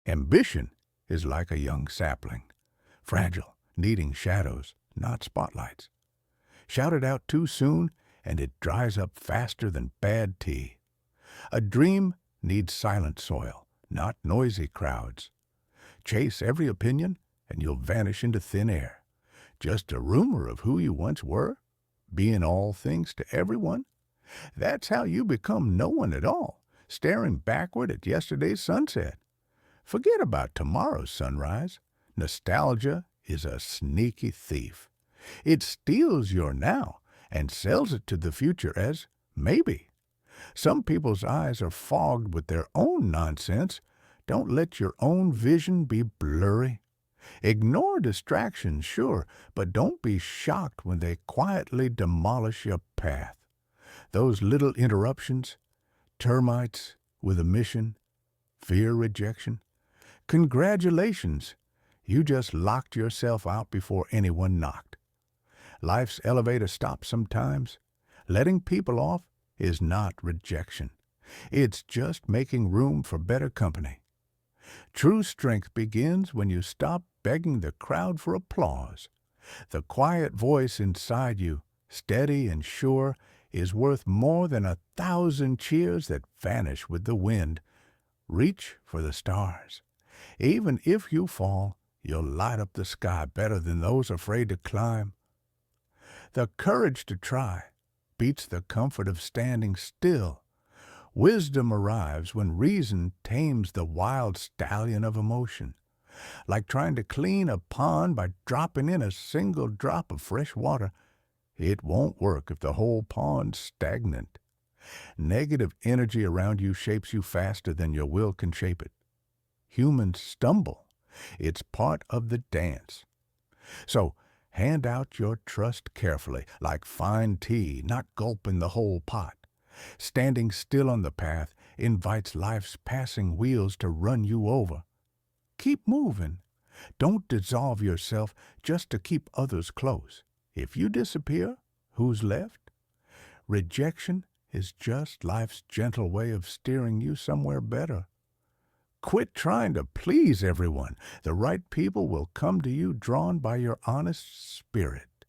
Ambition is like a young sapling, fragile, needing shadows, not spotlights. Shout it out too soon, and it dries up faster than bad tea. A dream needs silent soil, not noisy crowds. Chase every opinion, and you'll vanish into thin air. Just a rumor of who you once were, being all things to everyone. That's how you become no one at all, staring backward at yesterday's sunset. Forget about tomorrow's sunrise. Nostalgia is a sneaky thief. It steals your now and sells it to the future as maybe. Some people's eyes are fogged with their own nonsense. Don't let your own vision be blurry. Ignore distractions, sure, but don't be shocked when they quietly demolish your path. Those little interruptions, termites with a mission, fear rejection. Congratulations, you just locked yourself out before anyone knocked. Life's elevator stops sometimes. Letting people off is not rejection. It's just making room for better company. True strength begins when you stop begging the crowd for applause. The quiet voice inside you, steady and sure, is worth more than 1,000 cheers that vanish with the wind. Reach for the stars. Even if you fall, you'll light up the sky better than those afraid to climb. The courage to try beats the comfort of standing still. Wisdom arrives when reason tames the wild stallion of emotion. Like trying to clean a pond by dropping in a single drop of fresh water, it won't work if the whole pond's stagnant. Negative energy around you shapes you faster than your will can shape it. Humans stumble. It's part of the dance. So, hand out your trust carefully, like fine tea, not gulping the whole pot. Standing still on the path invites life's passing wheels to run you over. Keep moving. Don't dissolve yourself just to keep others close. If you disappear, who's left? Rejection is just life's gentle way of steering you somewhere better. Quit trying to please everyone. The right people will come to you drawn by your honest spirit.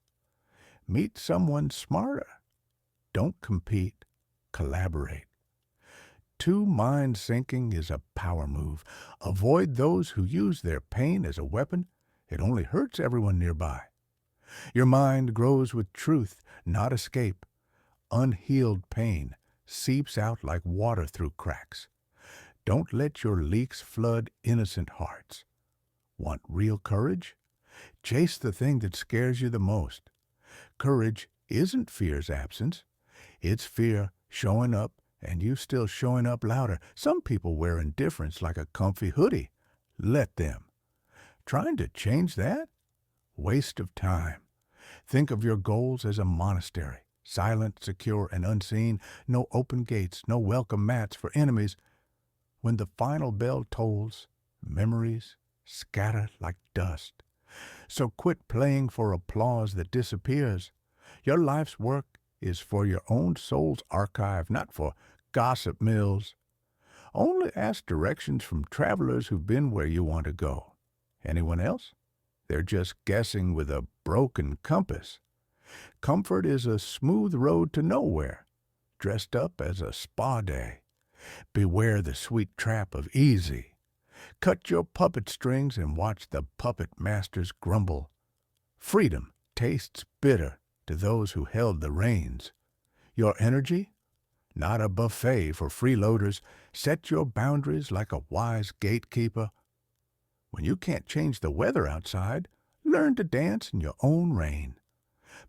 Meet someone smarter. Don't compete. Collaborate. Two mind syncing is a power move. Avoid those who use their pain as a weapon. It only hurts everyone nearby. Your mind grows with truth, not escape. Unhealed pain seeps out like water through cracks. Don't let your leaks flood innocent hearts. Want real courage? Chase the thing that scares you the most. Courage isn't fear's absence. It's fear showing up and you still showing up louder. Some people wear indifference like a comfy hoodie. Let them. Trying to change that? Waste of time. Think of your goals as a monastery. Silent, secure, and unseen. No open gates, no welcome mats for enemies. When the final bell tolls, memories scatter like dust. So quit playing for applause that disappears. Your life's work is for your own soul's archive, not for gossip mills. Only ask directions from travelers who've been where you want to go. Anyone else? They're just guessing with a broken compass. Comfort is a smooth road to nowhere, dressed up as a spa day. Beware the sweet trap of easy. Cut your puppet strings and watch the puppet masters grumble. Freedom tastes bitter to those who held the reins. Your energy? Not a buffet for freeloaders. Set your boundaries like a wise gatekeeper. When you can't change the weather outside, learn to dance in your own rain.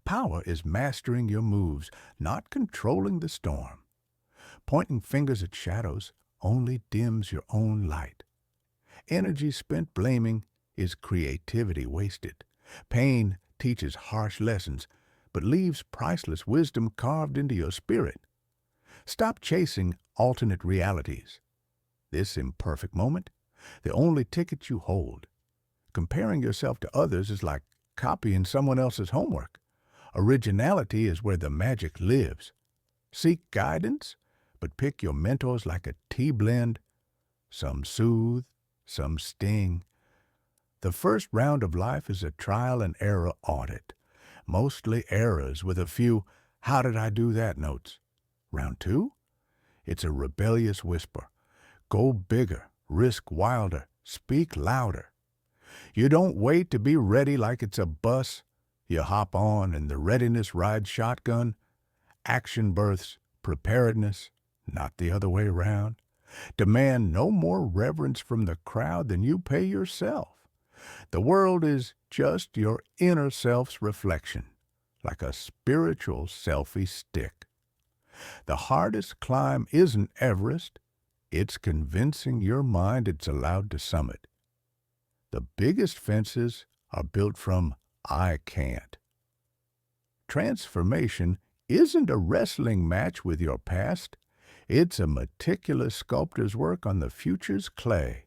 Power is mastering your moves, not controlling the storm. Pointing fingers at shadows only dims your own light. Energy spent blaming is creativity wasted. Pain teaches harsh lessons, but leaves priceless wisdom carved into your spirit. Stop chasing alternate realities. This imperfect moment, the only ticket you hold. Comparing yourself to others is like copying someone else's homework. Originality is where the magic lives. Seek guidance, but pick your mentors like a tea blend. Some soothe, some sting. The first round of life is a trial and error audit, mostly errors with a few "how did I do that" notes. Round two? It's a rebellious whisper. Go bigger, risk wilder, speak louder. You don't wait to be ready like it's a bus. You hop on and the readiness rides shotgun. Action births preparedness, not the other way round. Demand no more reverence from the crowd than you pay yourself. The world is just your inner self's reflection, like a spiritual selfie stick. The hardest climb isn't Everest, it's convincing your mind it's allowed to summit. The biggest fences are built from "I can't." Transformation isn't a wrestling match with your past. It's a meticulous sculptor's work on the future's clay.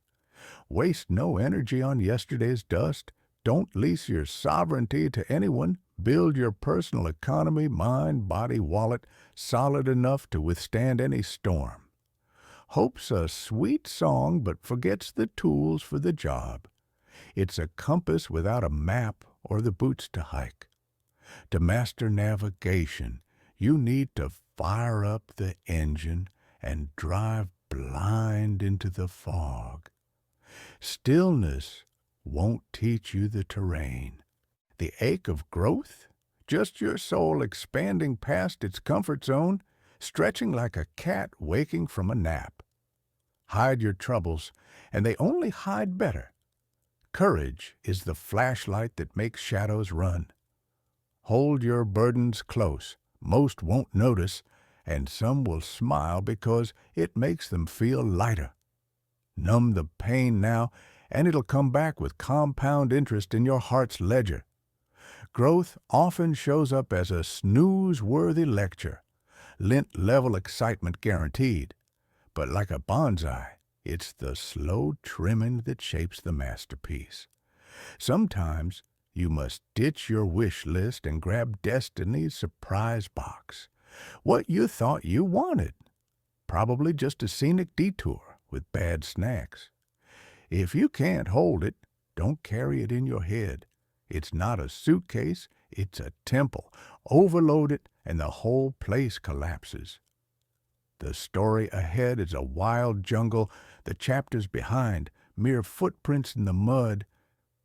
Waste no energy on yesterday's dust. Don't lease your sovereignty to anyone. Build your personal economy, mind, body, wallet, solid enough to withstand any storm. Hope's a sweet song, but forgets the tools for the job. It's a compass without a map or the boots to hike. To master navigation, you need to fire up the engine and drive blind into the fog. Stillness won't teach you the terrain. The ache of growth? Just your soul expanding past its comfort zone, stretching like a cat waking from a nap. Hide your troubles, and they only hide better. Courage is the flashlight that makes shadows run. Hold your burdens close. Most won't notice, and some will smile because it makes them feel lighter. Numb the pain now, and it'll come back with compound interest in your heart's ledger. Growth often shows up as a snooze-worthy lecture, lint-level excitement guaranteed. But like a bonsai, it's the slow trimming that shapes the masterpiece. Sometimes you must ditch your wish list and grab destiny's surprise box. What you thought you wanted. Probably just a scenic detour with bad snacks. If you can't hold it, don't carry it in your head. It's not a suitcase, it's a temple. Overload it and the whole place collapses. The story ahead is a wild jungle, the chapters behind, mere footprints in the mud.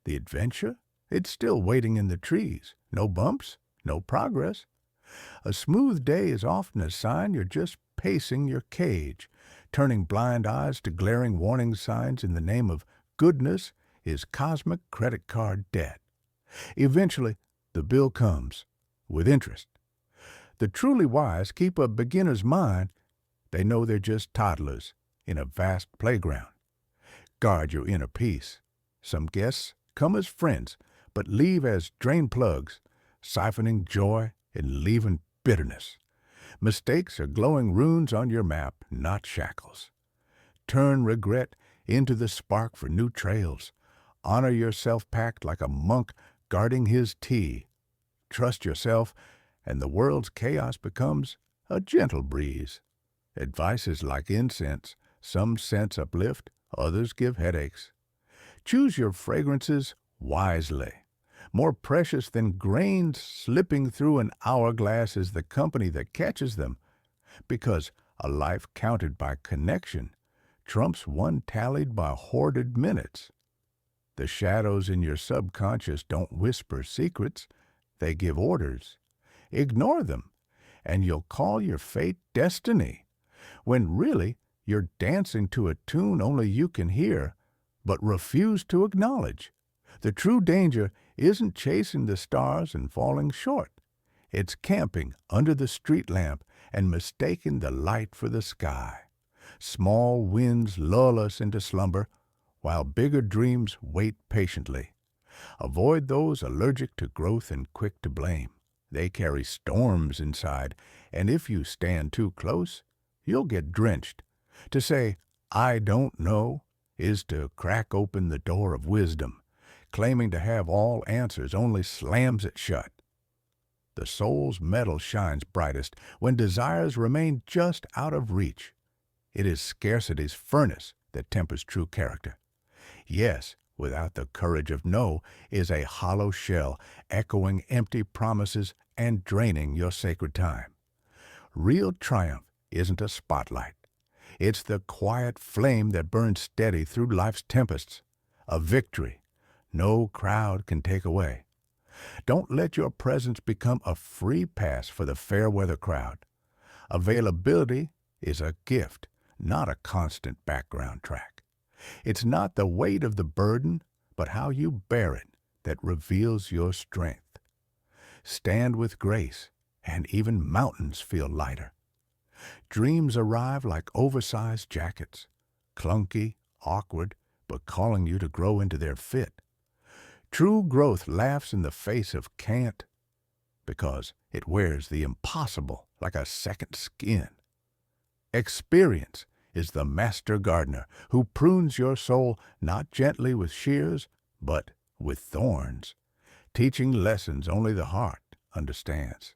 The adventure? It's still waiting in the trees. No bumps, no progress. A smooth day is often a sign you're just pacing your cage. Turning blind eyes to glaring warning signs in the name of goodness is cosmic credit card debt. Eventually, the bill comes, with interest. The truly wise keep a beginner's mind. They know they're just toddlers in a vast playground. Guard your inner peace. Some guests come as friends, but leave as drain plugs, siphoning joy and leaving bitterness. Mistakes are glowing runes on your map, not shackles. Turn regret into the spark for new trails. Honor yourself packed like a monk guarding his tea. Trust yourself, and the world's chaos becomes a gentle breeze. Advice is like incense. Some scents uplift, others give headaches. Choose your fragrances wisely. More precious than grains slipping through an hourglass is the company that catches them, because a life counted by connection trumps one tallied by hoarded minutes. The shadows in your subconscious don't whisper secrets, they give orders. Ignore them, and you'll call your fate destiny, when really you're dancing to a tune only you can hear, but refuse to acknowledge. The true danger isn't chasing the stars and falling short. It's camping under the street lamp and mistaking the light for the sky. Small winds lull us into slumber, while bigger dreams wait patiently. Avoid those allergic to growth and quick to blame. They carry storms inside, and if you stand too close, you'll get drenched. To say, "I don't know," is to crack open the door of wisdom. Claiming to have all answers only slams it shut. The soul's metal shines brightest when desires remain just out of reach. It is scarcity's furnace that tempers true character. Yes, without the courage of no is a hollow shell, echoing empty promises and draining your sacred time. Real triumph isn't a spotlight. It's the quiet flame that burns steady through life's tempests. A victory no crowd can take away. Don't let your presence become a free pass for the fair weather crowd. Availability is a gift, not a constant background track. It's not the weight of the burden, but how you bear it that reveals your strength. Stand with grace, and even mountains feel lighter. Dreams arrive like oversized jackets, clunky, awkward, but calling you to grow into their fit. True growth laughs in the face of can't because it wears the impossible like a second skin. Experience is the master gardener who prunes your soul not gently with shears, but with thorns, teaching lessons only the heart understands.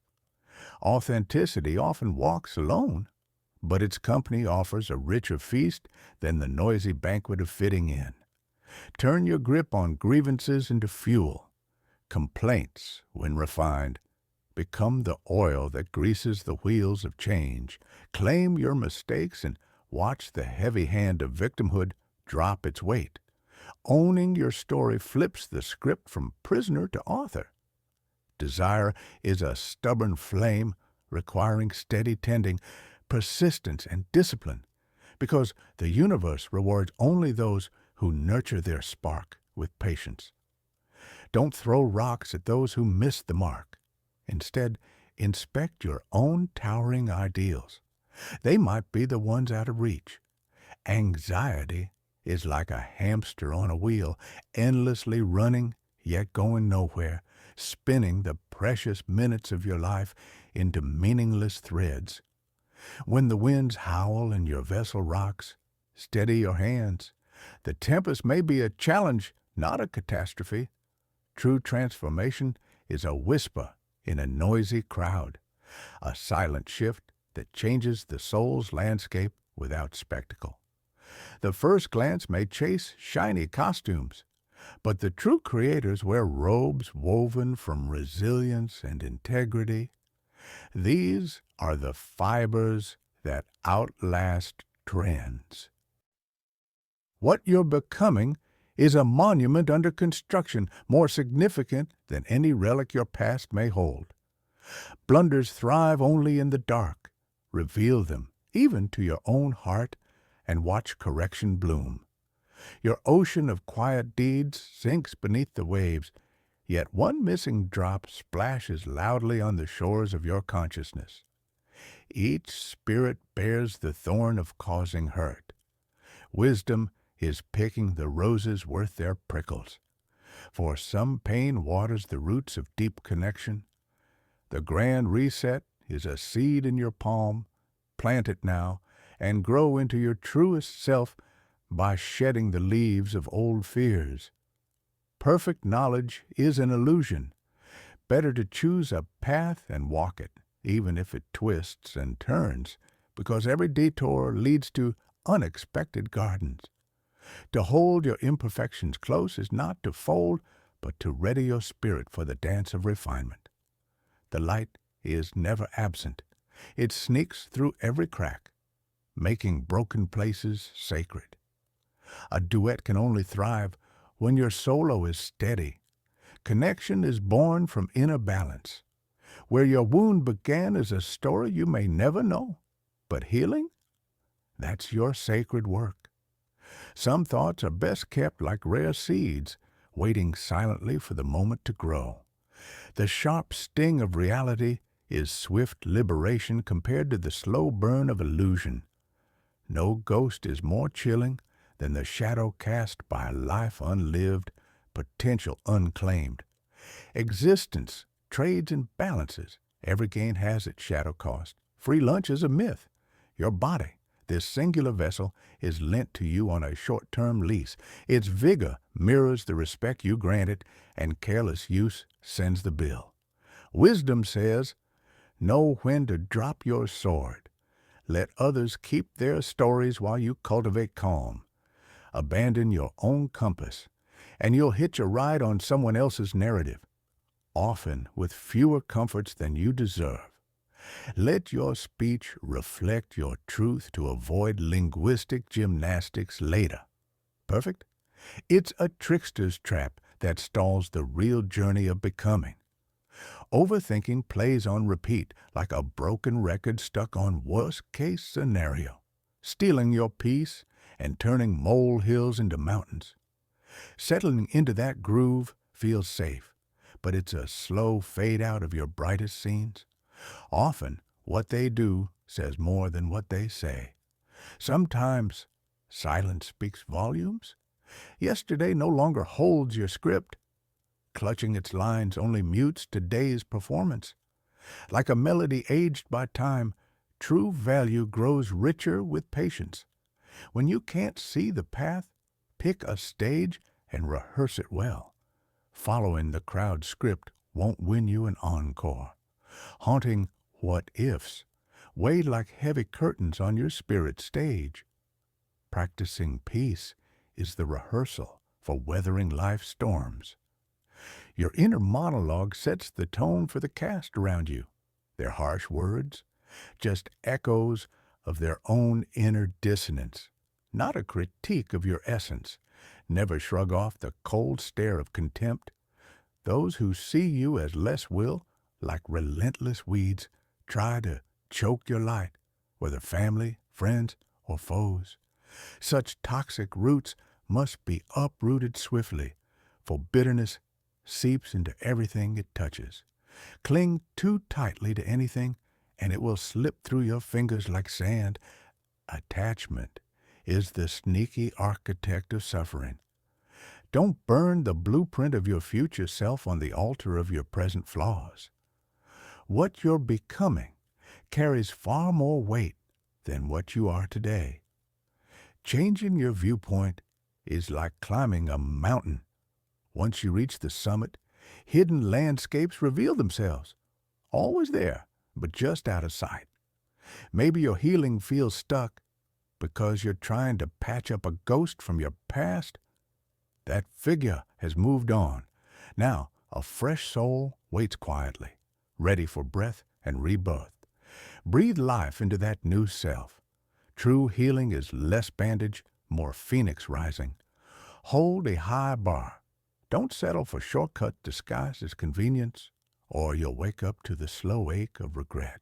Authenticity often walks alone, but its company offers a richer feast than the noisy banquet of fitting in. Turn your grip on grievances into fuel. Complaints, when refined, become the oil that greases the wheels of change. Claim your mistakes and watch the heavy hand of victimhood drop its weight. Owning your story flips the script from prisoner to author. Desire is a stubborn flame requiring steady tending, persistence, and discipline, because the universe rewards only those who nurture their spark with patience. Don't throw rocks at those who miss the mark. Instead, inspect your own towering ideals. They might be the ones out of reach. Anxiety is like a hamster on a wheel, endlessly running, yet going nowhere, spinning the precious minutes of your life into meaningless threads. When the winds howl and your vessel rocks, steady your hands. The tempest may be a challenge, not a catastrophe. True transformation is a whisper in a noisy crowd, a silent shift that changes the soul's landscape without spectacle. The first glance may chase shiny costumes, but the true creators wear robes woven from resilience and integrity. These are the fibers that outlast trends. What you're becoming is a monument under construction, more significant than any relic your past may hold. Blunders thrive only in the dark. Reveal them, even to your own heart, and watch correction bloom. Your ocean of quiet deeds sinks beneath the waves, yet one missing drop splashes loudly on the shores of your consciousness. Each spirit bears the thorn of causing hurt. Wisdom is picking the roses worth their prickles. For some pain waters the roots of deep connection. The grand reset is a seed in your palm. Plant it now and grow into your truest self by shedding the leaves of old fears. Perfect knowledge is an illusion. Better to choose a path and walk it, even if it twists and turns, because every detour leads to unexpected gardens. To hold your imperfections close is not to fold, but to ready your spirit for the dance of refinement. The light is never absent. It sneaks through every crack, making broken places sacred. A duet can only thrive when your solo is steady. Connection is born from inner balance. Where your wound began is a story you may never know, but healing? That's your sacred work. Some thoughts are best kept like rare seeds, waiting silently for the moment to grow. The sharp sting of reality is swift liberation compared to the slow burn of illusion. No ghost is more chilling than the shadow cast by life unlived, potential unclaimed. Existence trades in balances. Every gain has its shadow cost. Free lunch is a myth. Your body, this singular vessel, is lent to you on a short-term lease. Its vigor mirrors the respect you grant it, and careless use sends the bill. Wisdom says, know when to drop your sword. Let others keep their stories while you cultivate calm. Abandon your own compass, and you'll hitch a ride on someone else's narrative, often with fewer comforts than you deserve. Let your speech reflect your truth to avoid linguistic gymnastics later. Perfect? It's a trickster's trap that stalls the real journey of becoming. Overthinking plays on repeat like a broken record stuck on worst-case scenario, stealing your peace and turning molehills into mountains. Settling into that groove feels safe, but it's a slow fade out of your brightest scenes. Often, what they do says more than what they say. Sometimes, silence speaks volumes. Yesterday no longer holds your script. Clutching its lines only mutes today's performance. Like a melody aged by time, true value grows richer with patience. When you can't see the path, pick a stage and rehearse it well. Following the crowd script won't win you an encore. Haunting what-ifs weigh like heavy curtains on your spirit stage. Practicing peace is the rehearsal for weathering life's storms. Your inner monologue sets the tone for the cast around you. Their harsh words, just echoes of their own inner dissonance, not a critique of your essence. Never shrug off the cold stare of contempt. Those who see you as less will, like relentless weeds, try to choke your light, whether family, friends, or foes. Such toxic roots must be uprooted swiftly, for bitterness seeps into everything it touches. Cling too tightly to anything, and it will slip through your fingers like sand. Attachment is the sneaky architect of suffering. Don't burn the blueprint of your future self on the altar of your present flaws. What you're becoming carries far more weight than what you are today. Changing your viewpoint is like climbing a mountain. Once you reach the summit, hidden landscapes reveal themselves. Always there, but just out of sight. Maybe your healing feels stuck because you're trying to patch up a ghost from your past. That figure has moved on. Now, a fresh soul waits quietly, ready for breath and rebirth. Breathe life into that new self. True healing is less bandage, more phoenix rising. Hold a high bar. Don't settle for shortcut disguised as convenience, or you'll wake up to the slow ache of regret.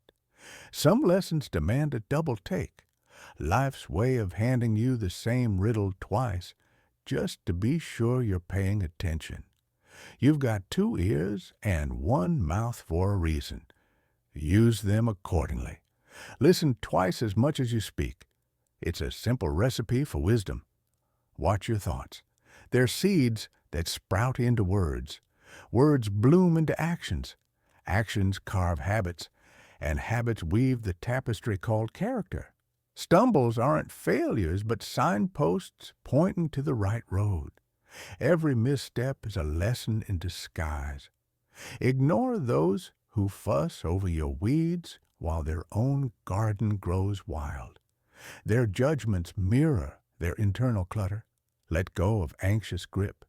Some lessons demand a double take. Life's way of handing you the same riddle twice, just to be sure you're paying attention. You've got 2 ears and 1 mouth for a reason. Use them accordingly. Listen twice as much as you speak. It's a simple recipe for wisdom. Watch your thoughts. They're seeds that sprout into words. Words bloom into actions. Actions carve habits, and habits weave the tapestry called character. Stumbles aren't failures, but signposts pointing to the right road. Every misstep is a lesson in disguise. Ignore those who fuss over your weeds while their own garden grows wild. Their judgments mirror their internal clutter. Let go of anxious grip.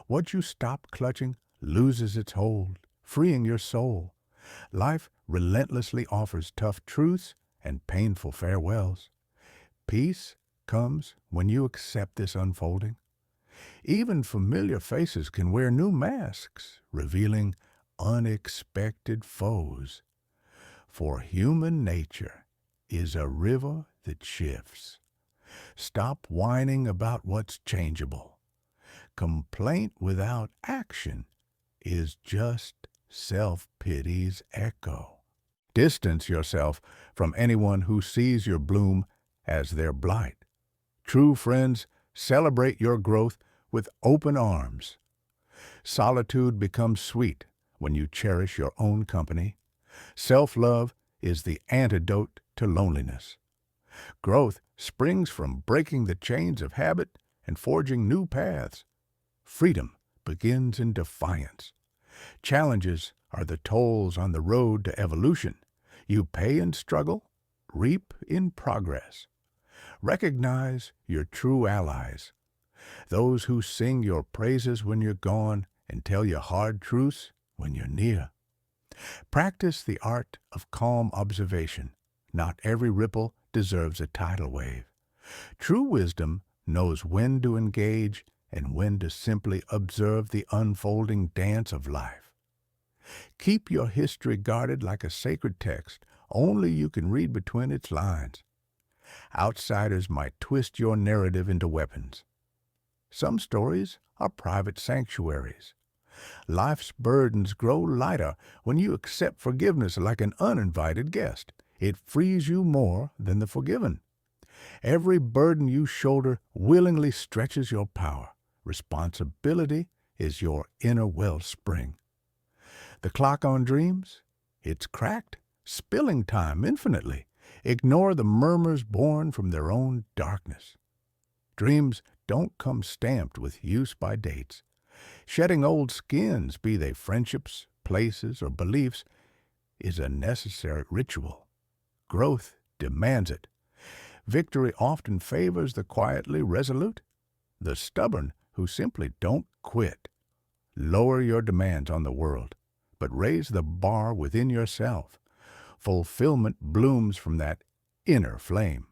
What you stop clutching loses its hold, freeing your soul. Life relentlessly offers tough truths and painful farewells. Peace comes when you accept this unfolding. Even familiar faces can wear new masks, revealing unexpected foes. For human nature is a river that shifts. Stop whining about what's changeable. Complaint without action is just self-pity's echo. Distance yourself from anyone who sees your bloom as their blight. True friends celebrate your growth with open arms. Solitude becomes sweet when you cherish your own company. Self-love is the antidote to loneliness. Growth springs from breaking the chains of habit and forging new paths. Freedom begins in defiance. Challenges are the tolls on the road to evolution. You pay in struggle, reap in progress. Recognize your true allies. those who sing your praises when you're gone and tell you hard truths when you're near. Practice the art of calm observation. Not every ripple deserves a tidal wave. True wisdom knows when to engage and when to simply observe the unfolding dance of life. Keep your history guarded like a sacred text. Only you can read between its lines. Outsiders might twist your narrative into weapons. Some stories are private sanctuaries. Life's burdens grow lighter when you accept forgiveness like an uninvited guest. It frees you more than the forgiven. Every burden you shoulder willingly stretches your power. Responsibility is your inner wellspring. The clock on dreams? It's cracked, spilling time infinitely. Ignore the murmurs born from their own darkness. Dreams don't come stamped with use by dates. Shedding old skins, be they friendships, places, or beliefs, is a necessary ritual. Growth demands it. Victory often favors the quietly resolute, the stubborn who simply don't quit. Lower your demands on the world, but raise the bar within yourself. Fulfillment blooms from that inner flame.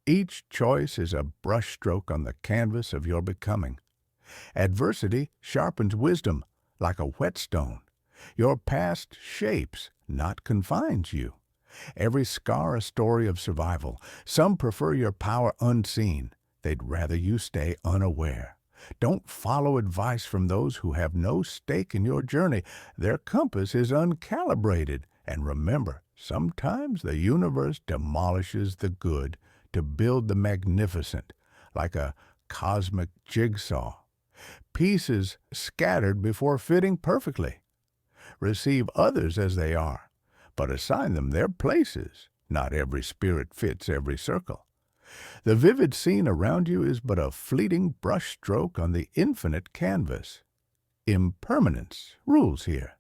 Each choice is a brushstroke on the canvas of your becoming. Adversity sharpens wisdom like a whetstone. Your past shapes, not confines you. Every scar a story of survival. Some prefer your power unseen. They'd rather you stay unaware. Don't follow advice from those who have no stake in your journey. Their compass is uncalibrated. And remember, sometimes the universe demolishes the good to build the magnificent, like a cosmic jigsaw. Pieces scattered before fitting perfectly. Receive others as they are, but assign them their places. Not every spirit fits every circle. The vivid scene around you is but a fleeting brushstroke on the infinite canvas. Impermanence rules here.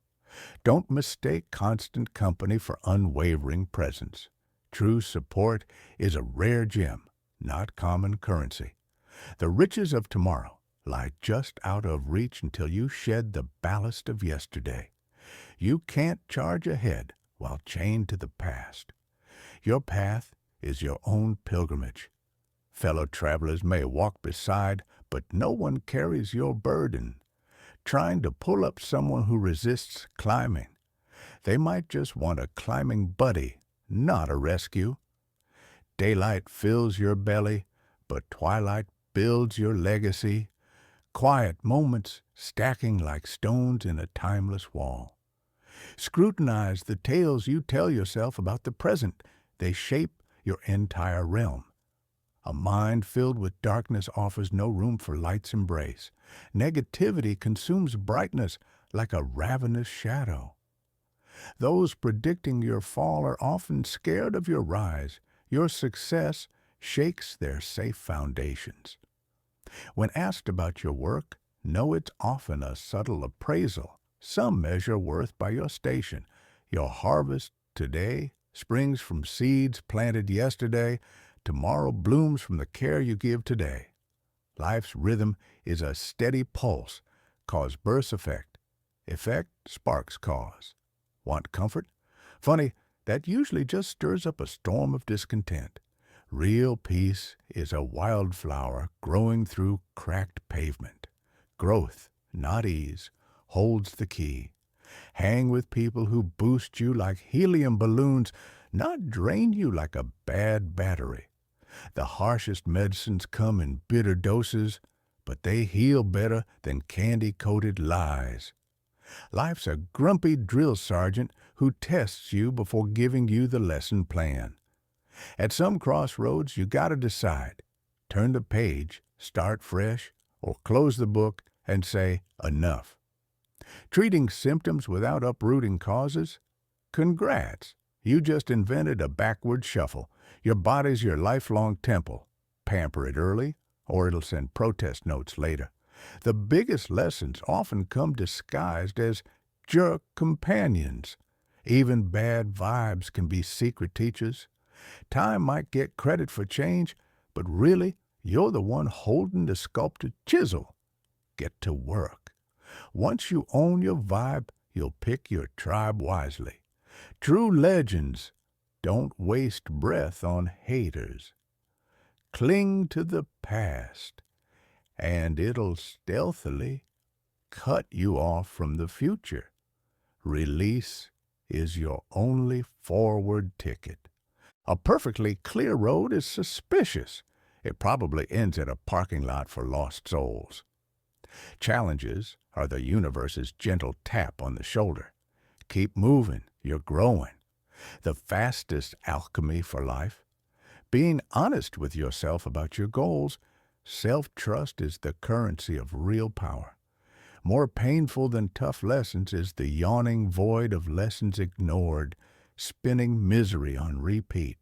Don't mistake constant company for unwavering presence. True support is a rare gem, not common currency. The riches of tomorrow lie just out of reach until you shed the ballast of yesterday. You can't charge ahead while chained to the past. Your path is your own pilgrimage. Fellow travelers may walk beside, but no one carries your burden. Trying to pull up someone who resists climbing. They might just want a climbing buddy, not a rescue. Daylight fills your belly, but twilight builds your legacy. Quiet moments stacking like stones in a timeless wall. Scrutinize the tales you tell yourself about the present. They shape your entire realm. A mind filled with darkness offers no room for light's embrace. Negativity consumes brightness like a ravenous shadow. Those predicting your fall are often scared of your rise. Your success shakes their safe foundations. When asked about your work, know it's often a subtle appraisal. Some measure worth by your station. Your harvest today springs from seeds planted yesterday. Tomorrow blooms from the care you give today. Life's rhythm is a steady pulse. Cause bursts effect. Effect sparks cause. Want comfort? Funny, that usually just stirs up a storm of discontent. Real peace is a wildflower growing through cracked pavement. Growth, not ease, holds the key. Hang with people who boost you like helium balloons, not drain you like a bad battery. The harshest medicines come in bitter doses, but they heal better than candy-coated lies. Life's a grumpy drill sergeant who tests you before giving you the lesson plan. At some crossroads, you gotta decide. Turn the page, start fresh, or close the book and say, enough. Treating symptoms without uprooting causes? Congrats! You just invented a backward shuffle. Your body's your lifelong temple. Pamper it early, or it'll send protest notes later. The biggest lessons often come disguised as jerk companions. Even bad vibes can be secret teachers. Time might get credit for change, but really, You're the one holding the sculpted chisel. Get to work. Once you own your vibe, you'll pick your tribe wisely. True legends don't waste breath on haters. Cling to the past, and it'll stealthily cut you off from the future. Release is your only forward ticket. A perfectly clear road is suspicious. It probably ends at a parking lot for lost souls. Challenges are the universe's gentle tap on the shoulder. Keep moving, you're growing. The fastest alchemy for life. Being honest with yourself about your goals, self-trust is the currency of real power. More painful than tough lessons is the yawning void of lessons ignored, spinning misery on repeat.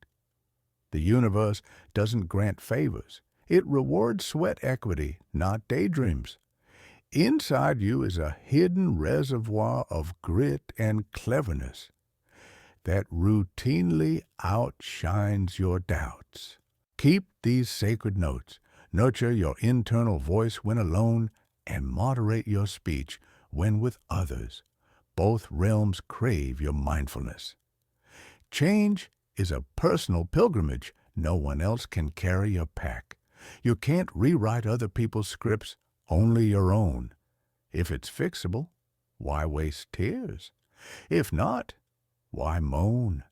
The universe doesn't grant favors. It rewards sweat equity, not daydreams. Inside you is a hidden reservoir of grit and cleverness that routinely outshines your doubts. Keep these sacred notes. Nurture your internal voice when alone, and moderate your speech when with others. Both realms crave your mindfulness. Change is a personal pilgrimage. No one else can carry your pack. You can't rewrite other people's scripts, only your own. If it's fixable, why waste tears? If not, why moan?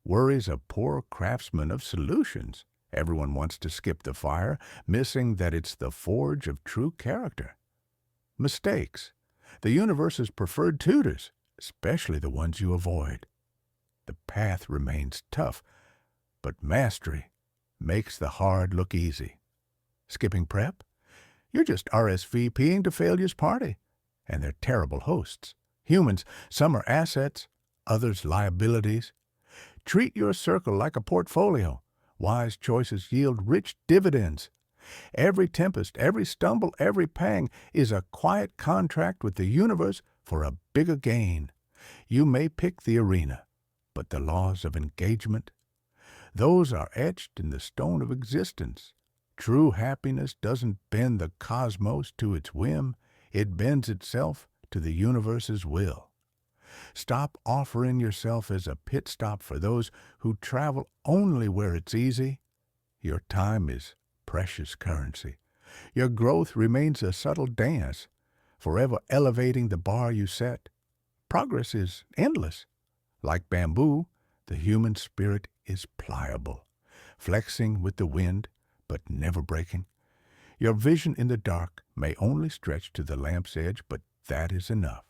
Worry's a poor craftsman of solutions. Everyone wants to skip the fire, missing that it's the forge of true character. Mistakes. The universe's preferred tutors, especially the ones you avoid. The path remains tough, but mastery makes the hard look easy. Skipping prep? You're just RSVPing to failure's party, and they're terrible hosts. Humans, some are assets, others liabilities. Treat your circle like a portfolio. Wise choices yield rich dividends. Every tempest, every stumble, every pang is a quiet contract with the universe for a bigger gain. You may pick the arena, but the laws of engagement, those are etched in the stone of existence. True happiness doesn't bend the cosmos to its whim. It bends itself to the universe's will. Stop offering yourself as a pit stop for those who travel only where it's easy. Your time is precious currency. Your growth remains a subtle dance, forever elevating the bar you set. Progress is endless. Like bamboo, the human spirit is pliable, flexing with the wind, but never breaking. Your vision in the dark may only stretch to the lamp's edge, but that is enough.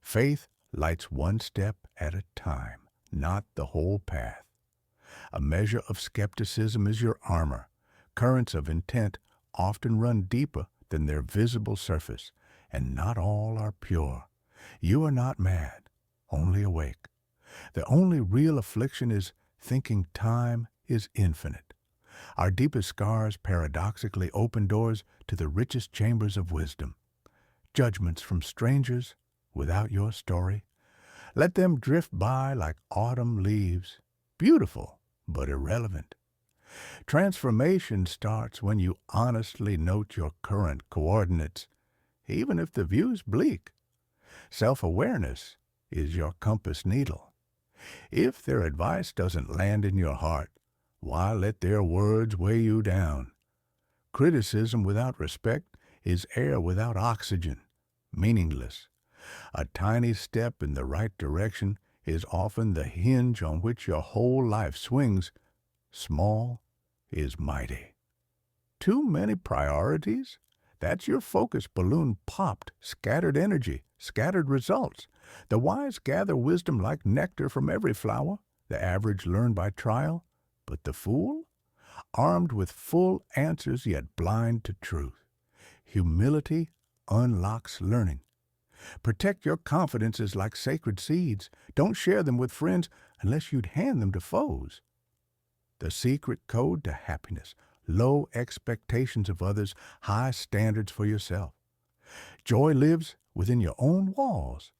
Faith lights one step at a time, not the whole path. A measure of skepticism is your armor. Currents of intent often run deeper than their visible surface, and not all are pure. You are not mad, only awake. The only real affliction is thinking time is infinite. Our deepest scars paradoxically open doors to the richest chambers of wisdom. Judgments from strangers without your story. Let them drift by like autumn leaves, beautiful but irrelevant. Transformation starts when you honestly note your current coordinates, even if the view's bleak. Self-awareness is your compass needle. If their advice doesn't land in your heart, why let their words weigh you down? Criticism without respect is air without oxygen, meaningless. A tiny step in the right direction is often the hinge on which your whole life swings. Small is mighty. Too many priorities? That's your focus balloon popped, scattered energy, scattered results. The wise gather wisdom like nectar from every flower. The average learn by trial. But the fool? Armed with full answers yet blind to truth. Humility unlocks learning. Protect your confidences like sacred seeds. Don't share them with friends unless you'd hand them to foes. The secret code to happiness: low expectations of others, high standards for yourself. Joy lives within your own walls.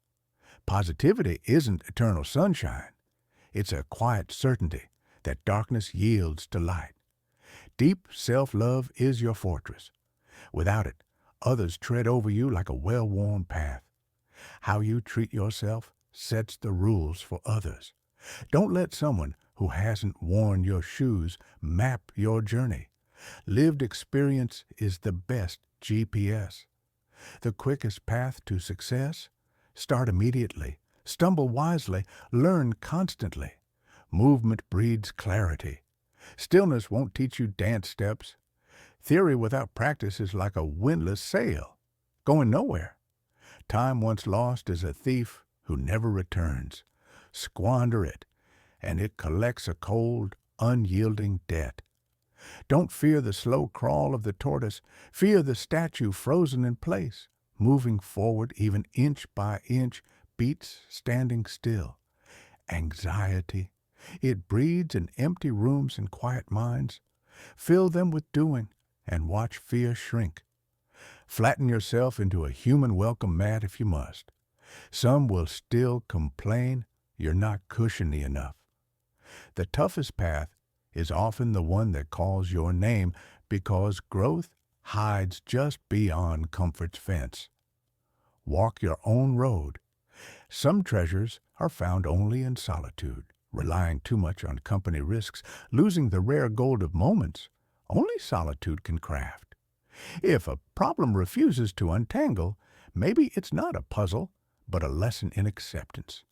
Positivity isn't eternal sunshine. It's a quiet certainty that darkness yields to light. Deep self-love is your fortress. Without it, others tread over you like a well-worn path. How you treat yourself sets the rules for others. Don't let someone who hasn't worn your shoes map your journey. Lived experience is the best GPS. The quickest path to success? Start immediately. Stumble wisely. Learn constantly. Movement breeds clarity. Stillness won't teach you dance steps. Theory without practice is like a windless sail, going nowhere. Time once lost is a thief who never returns. Squander it, and it collects a cold, unyielding debt. Don't fear the slow crawl of the tortoise. Fear the statue frozen in place. Moving forward even inch by inch beats standing still. Anxiety. It breeds in empty rooms and quiet minds. Fill them with doing and watch fear shrink. Flatten yourself into a human welcome mat if you must. Some will still complain you're not cushiony enough. The toughest path is often the one that calls your name because growth hides just beyond comfort's fence. Walk your own road. Some treasures are found only in solitude. Relying too much on company risks losing the rare gold of moments only solitude can craft. If a problem refuses to untangle, maybe it's not a puzzle, but a lesson in acceptance.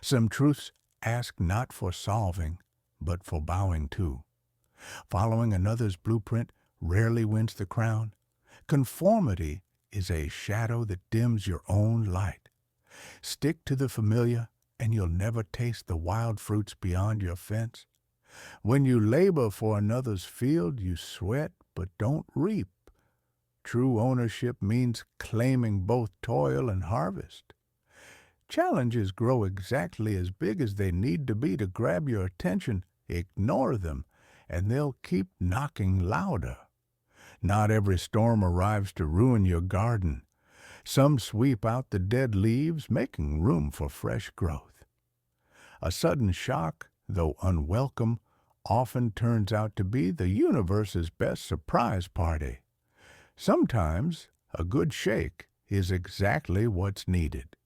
Some truths ask not for solving, but for bowing to. Following another's blueprint rarely wins the crown. Conformity is a shadow that dims your own light. Stick to the familiar, and you'll never taste the wild fruits beyond your fence. When you labor for another's field, you sweat but don't reap. True ownership means claiming both toil and harvest. Challenges grow exactly as big as they need to be to grab your attention. Ignore them, and they'll keep knocking louder. Not every storm arrives to ruin your garden. Some sweep out the dead leaves, making room for fresh growth. A sudden shock, though unwelcome, often turns out to be the universe's best surprise party. Sometimes a good shake is exactly what's needed.